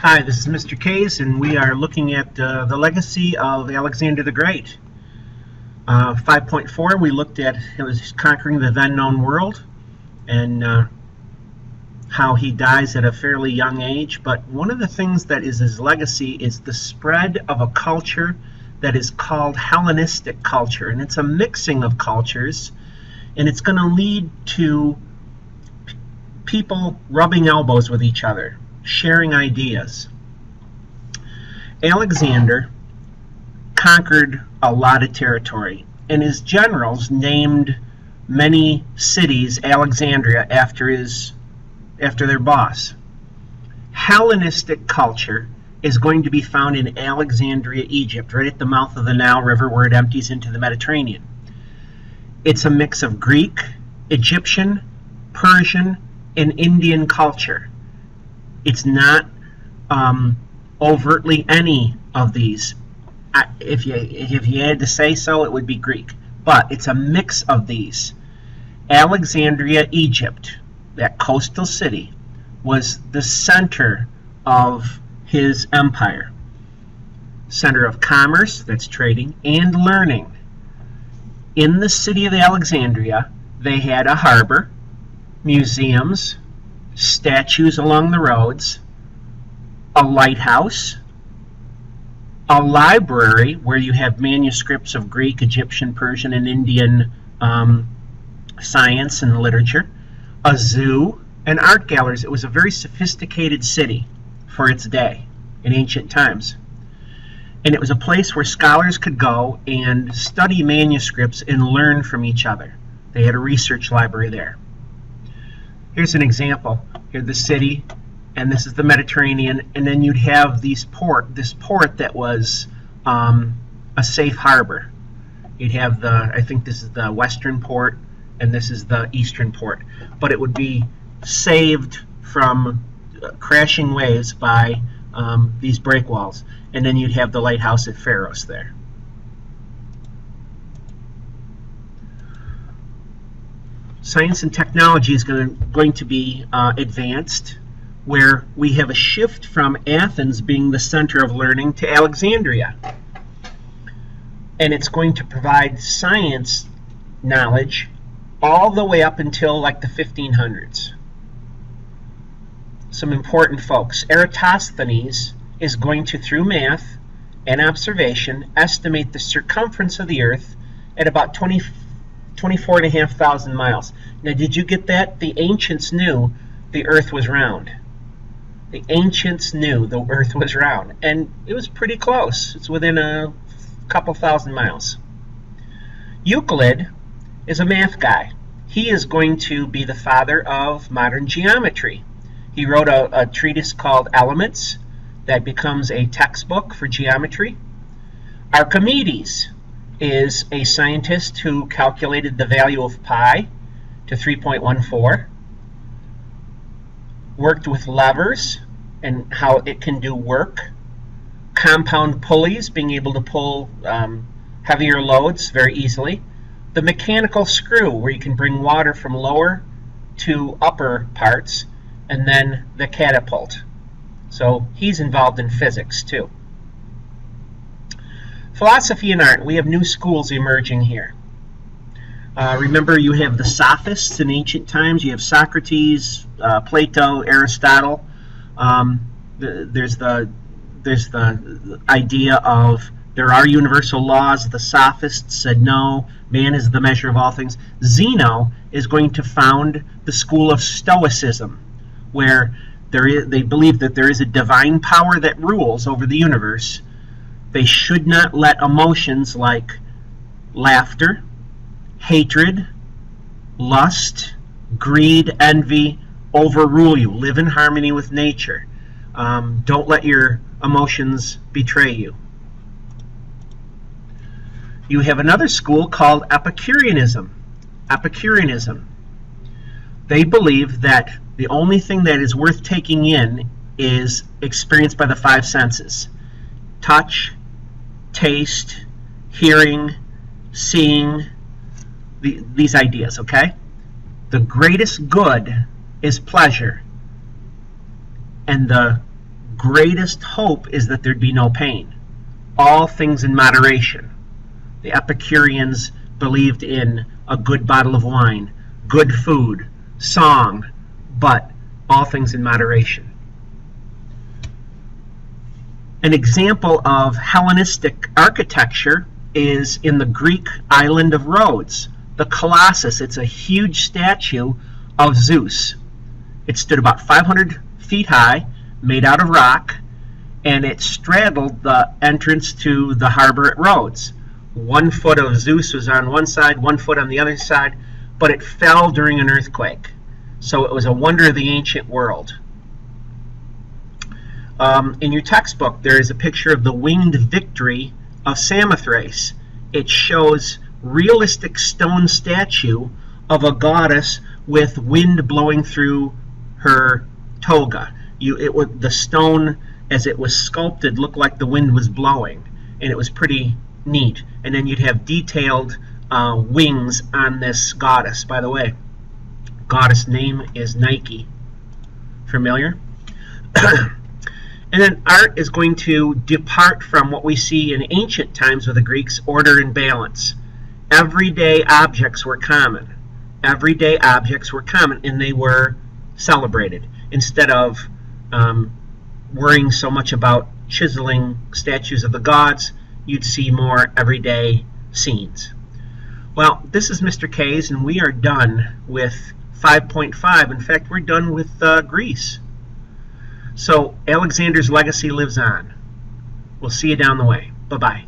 Hi, this is Mr. Kays, and we are looking at the legacy of Alexander the Great. 5.4, we looked at his conquering the then known world and how he dies at a fairly young age. But one of the things that is his legacy is the spread of a culture that is called Hellenistic culture. And it's a mixing of cultures, and it's going to lead to people rubbing elbows with each other, sharing ideas. Alexander conquered a lot of territory, and his generals named many cities Alexandria after their boss. Hellenistic culture is going to be found in Alexandria, Egypt, right at the mouth of the Nile River where it empties into the Mediterranean. It's a mix of Greek, Egyptian, Persian, and Indian culture. It's not overtly any of these. If you had to say so, it would be Greek. But it's a mix of these. Alexandria, Egypt, that coastal city, was the center of his empire. Center of commerce, that's trading, and learning. In the city of Alexandria, they had a harbor, museums, statues along the roads, a lighthouse, a library where you have manuscripts of Greek, Egyptian, Persian, and Indian science and literature, a zoo, and art galleries. It was a very sophisticated city for its day in ancient times. And it was a place where scholars could go and study manuscripts and learn from each other. They had a research library there. Here's an example. Here's the city, and this is the Mediterranean, and then you'd have this port that was a safe harbor. You'd have I think this is the western port, and this is the eastern port. But it would be saved from crashing waves by these breakwalls. And then you'd have the lighthouse at Pharos there. Science and technology is going to be advanced, where we have a shift from Athens being the center of learning to Alexandria. And it's going to provide science knowledge all the way up until like the 1500s. Some important folks. Eratosthenes is going to, through math and observation, estimate the circumference of the Earth at about 24,500 miles. Now, did you get that? The ancients knew the Earth was round. The ancients knew the Earth was round, and it was pretty close. It's within a couple thousand miles. Euclid is a math guy. He is going to be the father of modern geometry. He wrote a treatise called Elements that becomes a textbook for geometry. Archimedes is a scientist who calculated the value of pi to 3.14, worked with levers and how it can do work, compound pulleys, being able to pull heavier loads very easily, the mechanical screw, where you can bring water from lower to upper parts, and then the catapult. So he's involved in physics too. Philosophy and art. We have new schools emerging here. Remember, you have the sophists in ancient times. You have Socrates, Plato, Aristotle. There's the idea of there are universal laws. The sophists said no, man is the measure of all things. Zeno is going to found the school of Stoicism, where they believe that there is a divine power that rules over the universe. They should not let emotions like laughter, hatred, lust, greed, envy overrule you. Live in harmony with nature. Don't let your emotions betray you. You have another school called Epicureanism. Epicureanism. They believe that the only thing that is worth taking in is experienced by the five senses. Touch, taste, hearing, seeing, these ideas, okay? The greatest good is pleasure, and the greatest hope is that there'd be no pain. All things in moderation. The Epicureans believed in a good bottle of wine, good food, song, but all things in moderation. An example of Hellenistic architecture is in the Greek island of Rhodes. The Colossus, it's a huge statue of Zeus. It stood about 500 feet high, made out of rock, and it straddled the entrance to the harbor at Rhodes. 1 foot of Zeus was on one side, 1 foot on the other side, but it fell during an earthquake. So it was a wonder of the ancient world. In your textbook, there is a picture of the winged victory of Samothrace. It shows realistic stone statue of a goddess with wind blowing through her toga. The stone, as it was sculpted, looked like the wind was blowing, and it was pretty neat. And then you'd have detailed wings on this goddess. By the way, goddess name is Nike. Familiar? And then art is going to depart from what we see in ancient times with the Greeks, order and balance. Everyday objects were common. Everyday objects were common, and they were celebrated. Instead of worrying so much about chiseling statues of the gods, you'd see more everyday scenes. Well, this is Mr. K's, and we are done with 5.5. In fact, we're done with Greece. So Alexander's legacy lives on. We'll see you down the way. Bye-bye.